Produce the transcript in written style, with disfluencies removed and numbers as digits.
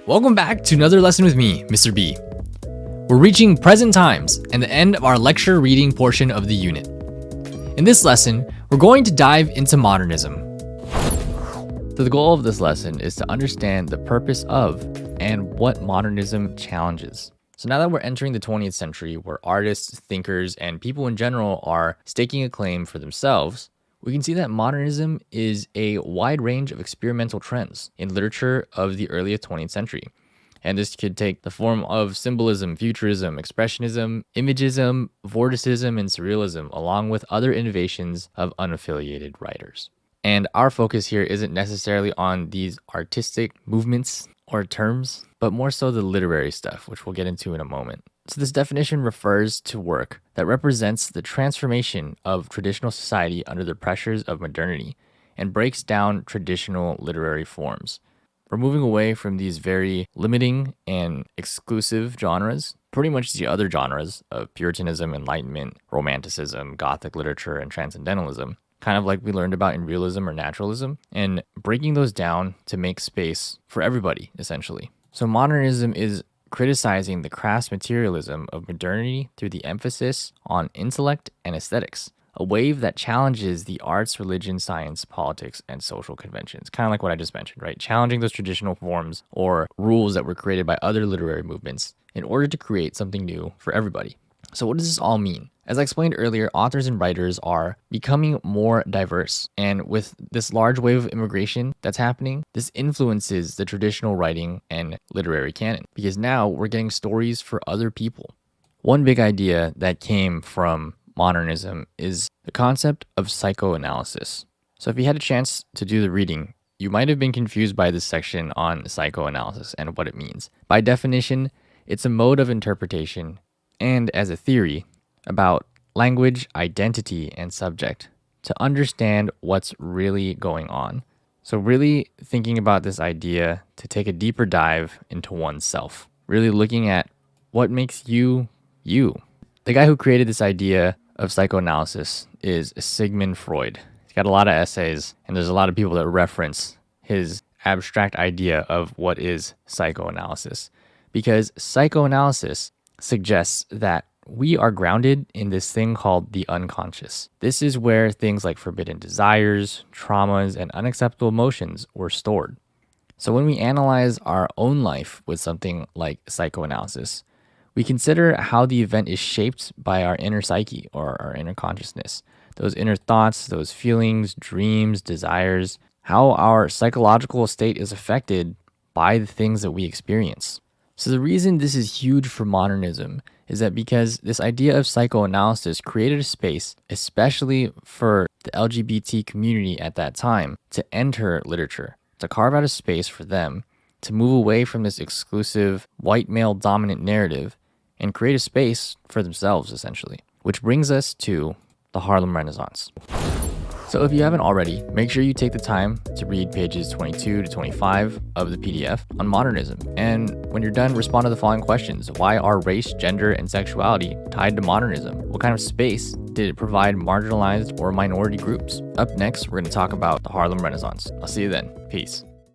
Welcome back to another lesson with me, Mr. B. We're reaching present times and the end of our lecture reading portion of the unit. In this lesson, we're going to dive into modernism. So the goal of this lesson is to understand the purpose of and what modernism challenges. So now that we're entering the 20th century, where artists, thinkers, and people in general are staking a claim for themselves, we can see that modernism is a wide range of experimental trends in literature of the early 20th century. And this could take the form of symbolism, futurism, expressionism, imagism, vorticism, and surrealism, along with other innovations of unaffiliated writers. And our focus here isn't necessarily on these artistic movements or terms, but more so the literary stuff, which we'll get into in a moment. So this definition refers to work that represents the transformation of traditional society under the pressures of modernity and breaks down traditional literary forms. We're moving away from these very limiting and exclusive genres, pretty much the other genres of Puritanism, Enlightenment, Romanticism, Gothic literature, and Transcendentalism, kind of like we learned about in realism or naturalism, and breaking those down to make space for everybody, essentially. So modernism is criticizing the crass materialism of modernity through the emphasis on intellect and aesthetics, a wave that challenges the arts, religion, science, politics, and social conventions. Kind of like what I just mentioned, right? Challenging those traditional forms or rules that were created by other literary movements in order to create something new for everybody. So what does this all mean? As I explained earlier, authors and writers are becoming more diverse. And with this large wave of immigration that's happening, this influences the traditional writing and literary canon, because now we're getting stories for other people. One big idea that came from modernism is the concept of psychoanalysis. So if you had a chance to do the reading, you might have been confused by this section on psychoanalysis and what it means. By definition, it's a mode of interpretation and as a theory about language, identity, and subject to understand what's really going on. So really thinking about this idea to take a deeper dive into oneself, really looking at what makes you, you. The guy who created this idea of psychoanalysis is Sigmund Freud. He's got a lot of essays, and there's a lot of people that reference his abstract idea of what is psychoanalysis, because psychoanalysis suggests that we are grounded in this thing called the unconscious. This is where things like forbidden desires, traumas, and unacceptable emotions were stored. So when we analyze our own life with something like psychoanalysis, we consider how the event is shaped by our inner psyche or our inner consciousness, those inner thoughts, those feelings, dreams, desires, how our psychological state is affected by the things that we experience. So the reason this is huge for modernism is that because this idea of psychoanalysis created a space, especially for the LGBT community at that time, to enter literature, to carve out a space for them, to move away from this exclusive white male dominant narrative and create a space for themselves, essentially. Which brings us to the Harlem Renaissance. So if you haven't already, make sure you take the time to read pages 22 to 25 of the PDF on modernism. And when you're done, respond to the following questions. Why are race, gender, and sexuality tied to modernism? What kind of space did it provide marginalized or minority groups? Up next, we're going to talk about the Harlem Renaissance. I'll see you then. Peace.